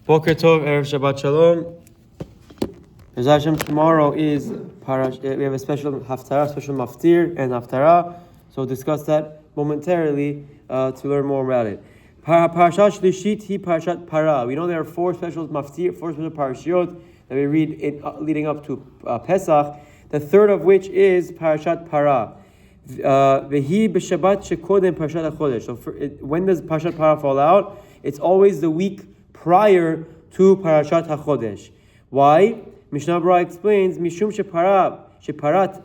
Boker Tov, Erev Shabbat Shalom. Bez Hashem, tomorrow is Parashat. We have a special Haftarah, special Maftir and Haftarah. So we'll discuss that momentarily to learn more about it. Parashat Shlishit hi Parashat Parah. We know there are four special Maftir, four special Parashiot that we read leading up to Pesach. The third of which is Parashat Parah. Vehi b'Shabbat shekodem Parashat HaChodesh. So when does Parashat Parah fall out? It's always the week prior to Parashat HaChodesh. Why? Mishnah Berurah explains, Mishum sheparashat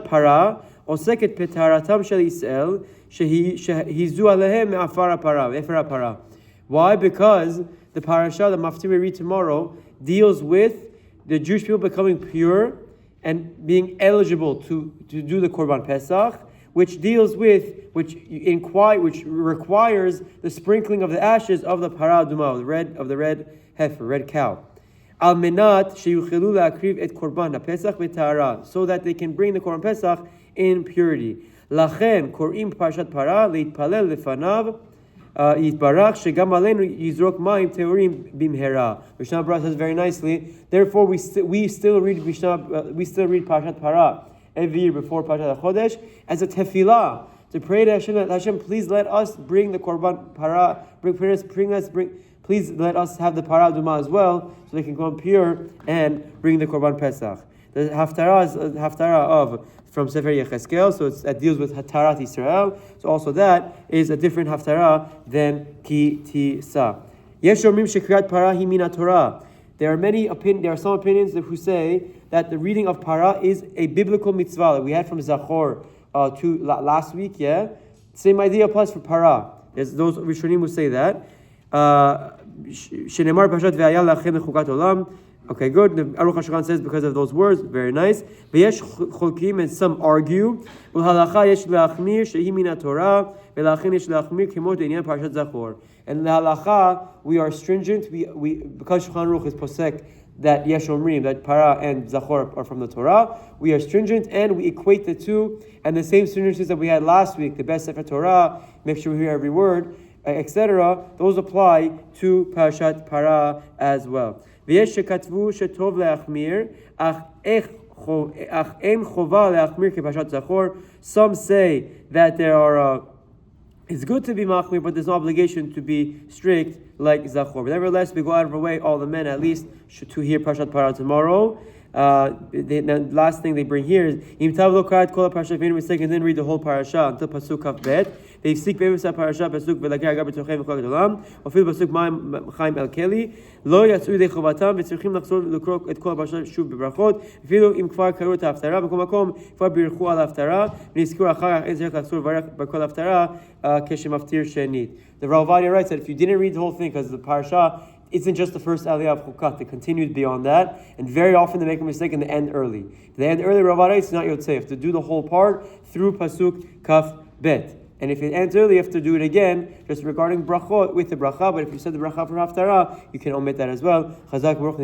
Parah oseket petaratam shel Yisrael shehizu alehem me'afara Parah. Why? Because the Parashat, the Maftir we read tomorrow, deals with the Jewish people becoming pure and being eligible to do the Korban Pesach, which requires the sprinkling of the ashes of the Parah Adumah, of the red heifer, red cow. Al menat sheyuchelu la'akriv et Korban Pesach v'tahara, so that they can bring the Korban Pesach in purity. Lachen korim Parashat Parah leitpalel lefanav yitbarach shegam alenu yizrok mayim teorim bimhera. Mishnah Berurah says very nicely. Therefore, we still read Parashat Parah every year before Parashat HaChodesh as a tefillah, to pray to Hashem that Hashem, please let us bring the Korban Parah, please let us have the Parah Adumah as well, so they can go pure and bring the Korban Pesach. The Haftarah is a Haftarah from Sefer Yechezkel, so that deals with Hatarat Yisrael. So also that is a different Haftarah than Ki Tisa. Yesh omrim shekriyat Parah hi min Torah. There are some opinions who say that the reading of Parah is a biblical mitzvah that we had from Zachor last week. Yeah, same idea applies for Parah. There's those Rishonim who say that. Shenemar Parashat ve'aya lachem lechukat olam. Okay, good. The Aruch HaShulchan says because of those words, very nice. V'yesh cholkim, and some argue. U'halacha yesh le'achmir shehi min Torah ve'lachem yesh le'achmir kimo de'inyan Parashat Zachor. And in the halacha, we are stringent. We because Shulchan Aruch is posek that yesh omrim, that Parah and Zachor are from the Torah. We are stringent and we equate the two, and the same stringencies that we had last week, the best Sefer Torah, make sure we hear every word, etc. Those apply to Parashat Parah as well. V'yesh shekatvu shetov le'achmir, ach en chova le'achmir keParashat Zachor. Some say that there are it's good to be machmir, but there's no obligation to be strict like Zachor. But nevertheless, we go out of our way, all the men at least, to hear Parashat Parah tomorrow. The last thing they bring here is Im tav lo karat kol parasha, if any mistake, and then read the whole parasha until pasuk kaf bet. They seek be'emsa parasha pasuk velakir agab b'tochem v'chol olam. Ofil pasuk ma'im chaim el keli lo yatzu yedei chovatam v'tzrichim lachzor l'krok et kol parasha shuv b'brachot. Afilu im kfar karu et haftarah b'kol makom kfar birchu al haftarah v'nizkuru achar en zerich lachzor v'arech b'kol haftarah keshem Maftir shenit. The Rav Ovadia writes that if you didn't read the whole thing, because the parasha isn't just the first aliyah of Chukat, it continues beyond that, and very often they make a mistake and they end early. If they end early, Rav Ovadia, it's not yotzei. You have to do the whole part through pasuk kaf bet. And if it ends early, you have to do it again, just regarding brachot with the bracha. But if you said the bracha for haftarah, you can omit that as well. Chazak baruch